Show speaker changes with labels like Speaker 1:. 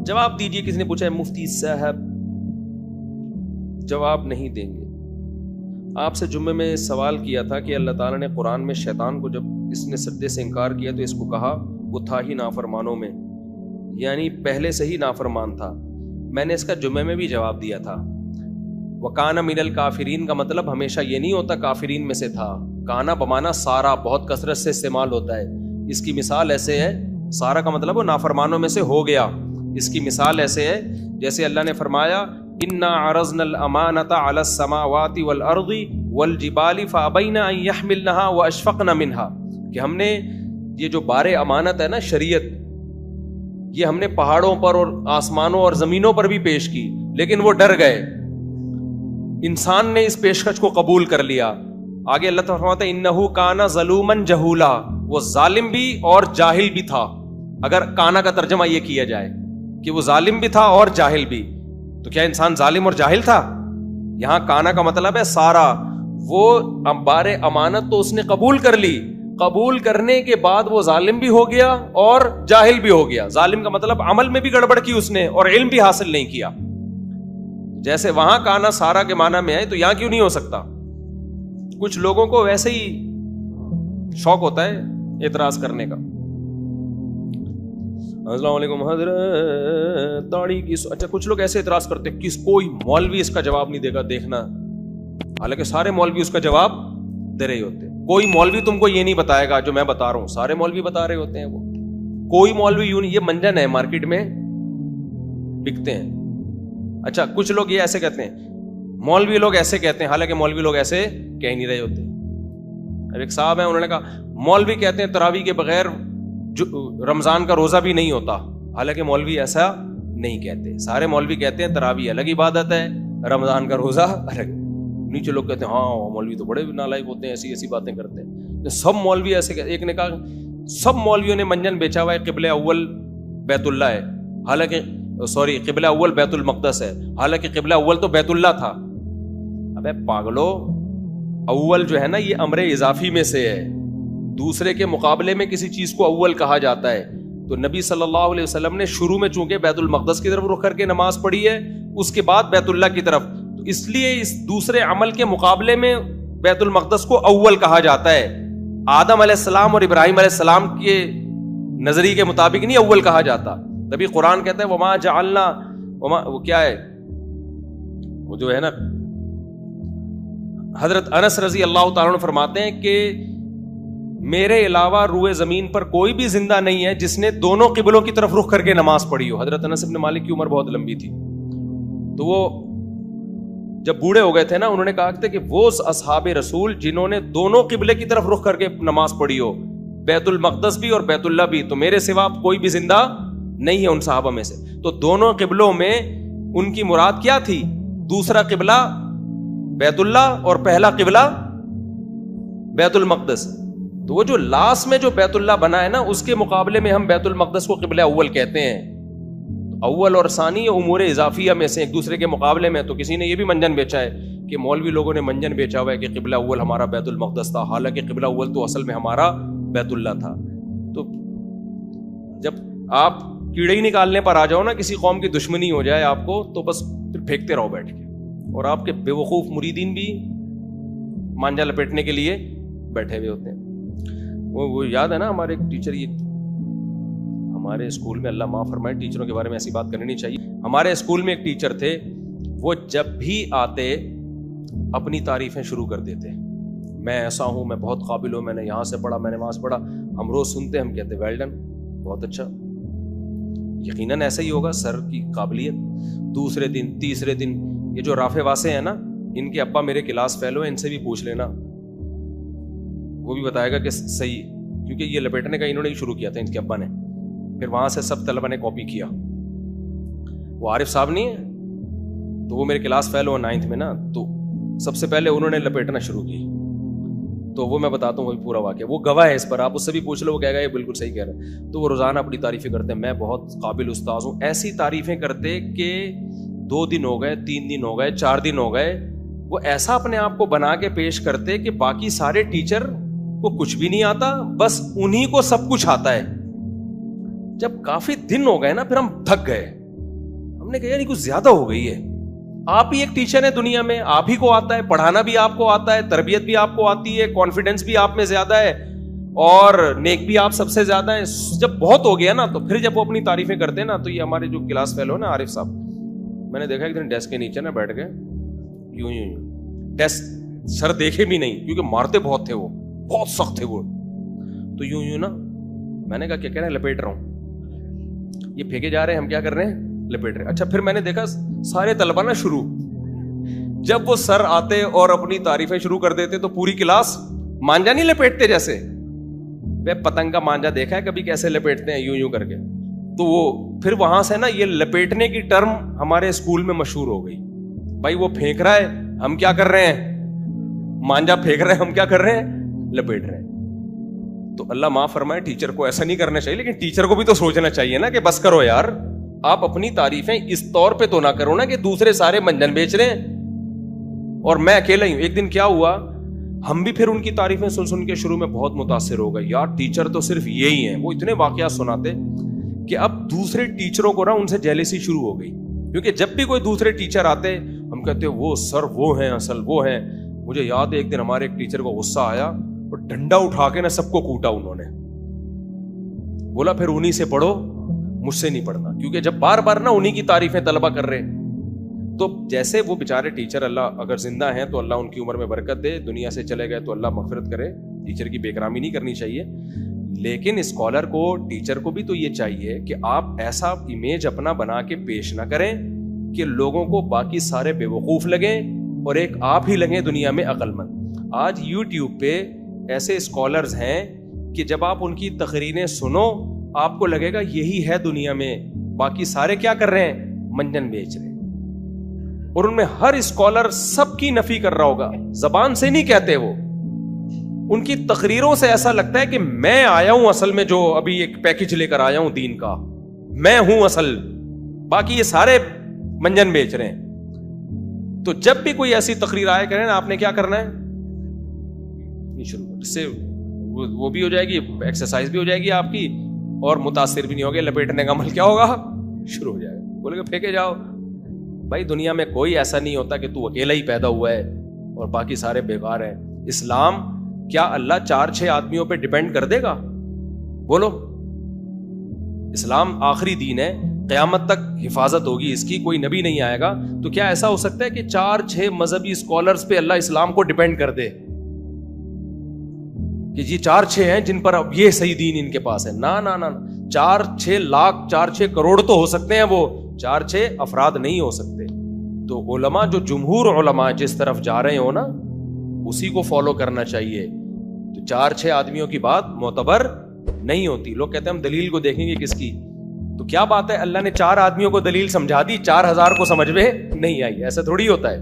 Speaker 1: جواب دیجئے. کسی نے پوچھا ہے مفتی صاحب, جواب نہیں دیں گے. آپ سے جمعے میں سوال کیا تھا کہ اللہ تعالیٰ نے قرآن میں شیطان کو جب اس نے سجدے سے انکار کیا تو اس کو کہا وہ تھا ہی نافرمانوں میں, یعنی پہلے سے ہی نافرمان تھا. میں نے اس کا جمعے میں بھی جواب دیا تھا. وَكَانَ مِنَ الْكَافِرِينَ کا مطلب ہمیشہ یہ نہیں ہوتا کافرین میں سے تھا. کانا بمانا سارا بہت کثرت سے استعمال ہوتا ہے. اس کی مثال ایسے ہے, سارا کا مطلب وہ نافرمانوں میں سے ہو گیا. اس کی مثال ایسے ہے جیسے اللہ نے فرمایا اِنَّا عَرَضْنَا الْأَمَانَةَ عَلَى السَّمَاوَاتِ وَالْأَرْضِ وَالْجِبَالِ فَأَبَيْنَ أَن يَحْمِلْنَهَا وَأَشْفَقْنَ مِنْهَا, کہ ہم نے یہ جو بار امانت ہے نا شریعت, یہ ہم نے پہاڑوں پر اور آسمانوں اور زمینوں پر بھی پیش کی, لیکن وہ ڈر گئے. انسان نے اس پیشکش کو قبول کر لیا. آگے اللہ تعالیٰ فرماتا ہے انہو کانا ظلومن جہولا, وہ ظالم بھی اور جاہل بھی تھا. اگر کانا کا ترجمہ یہ کیا جائے کہ وہ ظالم بھی تھا اور جاہل بھی, تو کیا انسان ظالم اور جاہل تھا؟ یہاں کانا کا مطلب ہے سارا. وہ بار امانت تو اس نے قبول کر لی, قبول کرنے کے بعد وہ ظالم بھی ہو گیا اور جاہل بھی ہو گیا. ظالم کا مطلب عمل میں بھی گڑبڑ کی اس نے اور علم بھی حاصل نہیں کیا. جیسے وہاں کانا سارا کے معنی میں ہے تو یہاں کیوں نہیں ہو سکتا؟ کچھ لوگوں کو ویسے ہی شوق ہوتا ہے اعتراض کرنے کا. السلام علیکم حضرت داڑھی کی, اچھا کچھ لوگ ایسے اعتراض کرتے ہیں کس کوئی مولوی اس کا جواب نہیں دے گا, دیکھنا. حالانکہ سارے مولوی اس کا جواب دے رہے ہوتے ہیں. کوئی مولوی تم کو یہ نہیں بتائے گا جو میں بتا رہا ہوں, سارے مولوی بتا رہے ہوتے ہیں. وہ کوئی مولوی یوں نہیں, یہ منجن ہے مارکیٹ میں بکتے ہیں. اچھا کچھ لوگ یہ ایسے کہتے ہیں مولوی لوگ ایسے کہتے ہیں, حالانکہ مولوی لوگ ایسے کہہ نہیں رہے ہوتے. اب ایک صاحب ہیں, انہوں نے کہا مولوی کہتے ہیں تراویح کے بغیر رمضان کا روزہ بھی نہیں ہوتا, حالانکہ مولوی ایسا نہیں کہتے. سارے مولوی کہتے ہیں تراویح الگ عبادت ہے, رمضان کا روزہ الگ. نیچے لوگ کہتے ہیں ہاں مولوی تو بڑے نالائق ہوتے ہیں, ایسی ایسی باتیں کرتے ہیں. سب مولوی ایسے کہتے. ایک نے کہا سب مولویوں نے منجن بیچا ہوا ہے, قبلہ اول بیت اللہ ہے, حالانکہ سوری قبلہ اول بیت المقدس ہے, حالانکہ قبلہ اول تو بیت اللہ تھا. ابے پاگلو, اول جو ہے نا یہ امر اضافی میں سے ہے. دوسرے کے مقابلے میں کسی چیز کو اول کہا جاتا ہے. تو نبی صلی اللہ علیہ وسلم نے شروع میں چونکہ بیت المقدس کی طرف رخ کر کے نماز پڑھی ہے, اس کے بعد بیت اللہ کی طرف, تو اس لیے اس دوسرے عمل کے مقابلے میں بیت المقدس کو اول کہا جاتا ہے. آدم علیہ السلام اور ابراہیم علیہ السلام کے نظریے کے مطابق نہیں اول کہا جاتا. تبھی قرآن کہتا ہے وما جعلنا, وہ کیا ہے وہ جو ہے نا, حضرت انس رضی اللہ تعالیٰ عنہ فرماتے ہیں کہ میرے علاوہ روئے زمین پر کوئی بھی زندہ نہیں ہے جس نے دونوں قبلوں کی طرف رخ کر کے نماز پڑھی ہو. حضرت انس بن مالک کی عمر بہت لمبی تھی, تو وہ جب بوڑھے ہو گئے تھے نا, انہوں نے کہا تھا کہ وہ اصحاب رسول جنہوں نے دونوں قبلے کی طرف رخ کر کے نماز پڑھی ہو, بیت المقدس بھی اور بیت اللہ بھی, تو میرے سوا کوئی بھی زندہ نہیں ہے ان صحابہ میں سے. تو دونوں قبلوں میں ان کی مراد کیا تھی؟ دوسرا قبلہ بیت اللہ اور پہلا قبلہ بیت المقدس. تو وہ جو لاس میں جو بیت اللہ بنا ہے نا, اس کے مقابلے میں ہم بیت المقدس کو قبلہ اول کہتے ہیں. اول اور ثانی امور اضافیہ میں سے ایک دوسرے کے مقابلے میں. تو کسی نے یہ بھی منجن بیچا ہے کہ مولوی لوگوں نے منجن بیچا ہوا ہے کہ قبلہ اول ہمارا بیت المقدس تھا, حالانکہ قبلہ اول تو اصل میں ہمارا بیت اللہ تھا. تو جب آپ کیڑے ہی نکالنے پر آ جاؤ نا, کسی قوم کی دشمنی ہو جائے آپ کو, تو بس پھر پھینکتے رہو بیٹھ کے. اور آپ کے بے وقوف مریدین بھی مانجا لپیٹنے کے لیے بیٹھے ہوئے ہوتے ہیں. وہ یاد ہے نا ہمارے ایک ٹیچر, یہ ہمارے اسکول میں, اللہ معاف فرمائے, ٹیچروں کے بارے میں ایسی بات کرنی نہیں چاہیے. ہمارے اسکول میں ایک ٹیچر تھے, وہ جب بھی آتے اپنی تعریفیں شروع کر دیتے. میں ایسا ہوں, میں بہت قابل ہوں, میں نے یہاں سے پڑھا, میں نے وہاں سے پڑھا. ہم روز سنتے, ہم کہتے ویل ڈن, بہت اچھا, یقیناً ایسا ہی ہوگا, سر کی قابلیت. دوسرے دن تیسرے دن یہ جو رافع واسع ہیں نا, ان کے ابا میرے کلاس فیلو ہیں, ان سے بھی پوچھ لینا, وہ بھی بتائے گا کہ صحیح, کیونکہ یہ لپیٹنے کا انہوں نے ہی شروع کیا تھا ان کے ابا نے. پھر وہاں سے سب طلبہ نے کاپی کیا. وہ عارف صاحب نہیں ہے, تو وہ میرے کلاس فیلو 9th میں نا, تو سب سے پہلے انہوں نے لپیٹنا شروع کی. تو وہ میں بتاتا ہوں وہی پورا واقعہ, وہ گواہ ہے اس پر, آپ اس سے بھی پوچھ لو, وہ کہے گا یہ بالکل صحیح کہہ رہا ہے. تو وہ روزانہ اپنی تعریفیں کرتے ہیں, میں بہت قابل استاذ ہوں. ایسی تعریفیں کرتے کہ 2 دن ہو گئے, 3 دن ہو گئے, 4 دن ہو گئے, وہ ایسا اپنے آپ کو بنا کے پیش کرتے کہ باقی سارے ٹیچر کو کچھ بھی نہیں آتا, بس انہی کو سب کچھ آتا ہے. جب کافی دن ہو گئے نا, پھر ہم تھک گئے, نے کہا یعنی کچھ زیادہ ہو گئی ہے. آپ ہی ایک ٹیچر ہیں دنیا میں, آپ ہی کو آتا ہے پڑھانا, بھی آپ کو آتا ہے تربیت بھی آپ کو آتی ہے, کانفیڈنس بھی آپ میں زیادہ ہے, اور نیک بھی آپ سب سے زیادہ ہیں. جب بہت ہو گیا نا تو پھر جب وہ اپنی تعریفیں کرتے ہیں نا, تو یہ ہمارے جو کلاس فیلو نا عارف صاحب, میں نے دیکھا ایک دن ڈیسک کے نیچے نا بیٹھ کے یوں ڈیسک سر دیکھے بھی نہیں کیونکہ مارتے بہت تھے, وہ بہت سخت تھے وہ, تو یوں نا. میں نے کہا کیا کہہ رہے ہیں؟ لپیٹ رہا ہوں. یہ پھینکے جا رہے ہیں, ہم کیا کر رہے ہیں؟ لپیٹ رہے. اچھا پھر میں نے دیکھا سارے طلبہ نا شروع, جب وہ سر آتے اور اپنی تعریفیں شروع کر دیتے تو پوری کلاس مانجا نہیں لپیٹتے جیسے, بے پتنگ کا مانجا دیکھا ہے کبھی کیسے لپیٹتے ہیں یوں کر کے, تو وہ پھر وہاں سے نا یہ لپیٹنے کی ٹرم ہمارے اسکول میں مشہور ہو گئی. بھائی وہ پھینک رہا ہے, ہم کیا کر رہے ہیں؟ مانجا پھینک رہے ہیں, ہم کیا کر رہے ہیں؟ لپیٹ رہے ہیں. تو اللہ معاف فرمائے, ٹیچر کو ایسا نہیں کرنا چاہیے, لیکن ٹیچر کو بھی تو سوچنا چاہیے نا کہ بس کرو یار, آپ اپنی تعریفیں اس طور پہ تو نہ کرو نا کہ دوسرے سارے منجن بیچ رہے ہیں اور میں اکیلا ہی ہوں. ایک دن کیا ہوا, ہم بھی پھر ان کی تعریفیں سن کے شروع میں بہت متاثر ہو گئے, یار ٹیچر تو صرف یہی ہیں. وہ اتنے واقعات سناتے کہ اب دوسرے ٹیچروں کو نا ان سے جیلسی شروع ہو گئی, کیونکہ جب بھی کوئی دوسرے ٹیچر آتے ہم کہتے وہ سر وہ ہیں, اصل وہ ہیں. مجھے یاد ہے ایک دن ہمارے ایک ٹیچر کو غصہ آیا اور ڈنڈا اٹھا کے نا سب کو کوٹا انہوں نے, بولا پھر انہی سے پڑھو, مجھ سے نہیں پڑھنا. کیونکہ جب بار بار نا انہی کی تعریفیں طلبہ کر رہے, تو جیسے وہ بیچارے ٹیچر, اللہ اگر زندہ ہیں تو اللہ ان کی عمر میں برکت دے, دنیا سے چلے گئے تو اللہ مغفرت کرے, ٹیچر کی بے احترامی نہیں کرنی چاہیے. لیکن اسکالر کو, ٹیچر کو بھی تو یہ چاہیے کہ آپ ایسا امیج اپنا بنا کے پیش نہ کریں کہ لوگوں کو باقی سارے بے وقوف لگیں اور ایک آپ ہی لگیں دنیا میں عقل مند. آج یوٹیوب پہ ایسے اسکالرز ہیں کہ جب آپ ان کی تقریریں سنو آپ کو لگے گا یہی ہے دنیا میں, باقی سارے کیا کر رہے ہیں؟ منجن بیچ رہے ہیں. اور ان میں ہر اسکالر سب کی نفی کر رہا ہوگا, زبان سے نہیں کہتے, وہ ان کی تقریروں سے ایسا لگتا ہے کہ میں آیا ہوں اصل میں, جو ابھی ایک پیکج لے کر آیا ہوں دین کا, میں ہوں اصل, باقی یہ سارے منجن بیچ رہے ہیں. تو جب بھی کوئی ایسی تقریر آئے کریں نا, آپ نے کیا کرنا ہے؟ شروع اس سے وہ بھی ہو جائے گی, ایکسرسائز بھی ہو جائے گی آپ کی, اور متاثر بھی نہیں ہوگے. لپیٹنے کا عمل کیا ہوگا؟ شروع ہو جائے گا. بولے کہ پھینکے جاؤ. بھائی دنیا میں کوئی ایسا نہیں ہوتا کہ تو اکیلا ہی پیدا ہوا ہے اور باقی سارے بیکار ہیں. اسلام کیا اللہ 4-6 آدمیوں پہ ڈیپینڈ کر دے گا؟ بولو. اسلام آخری دین ہے, قیامت تک حفاظت ہوگی اس کی, کوئی نبی نہیں آئے گا. تو کیا ایسا ہو سکتا ہے کہ 4-6 مذہبی اسکالرز پہ اللہ اسلام کو ڈیپینڈ کر دے کہ جی 4-6 ہیں جن پر اب یہ صحیح دین ان کے پاس ہے؟ نہ 4-6 لاکھ 4-6 کروڑ تو ہو سکتے ہیں, وہ 4-6 افراد نہیں ہو سکتے. تو علماء, جو جمہور علماء جس طرف جا رہے ہو نا, اسی کو فالو کرنا چاہیے. تو 4-6 آدمیوں کی بات معتبر نہیں ہوتی. لوگ کہتے ہیں ہم دلیل کو دیکھیں گے کس کی, تو کیا بات ہے اللہ نے 4 آدمیوں کو دلیل سمجھا دی, 4,000 کو سمجھ میں نہیں آئی. ایسا تھوڑی ہوتا ہے.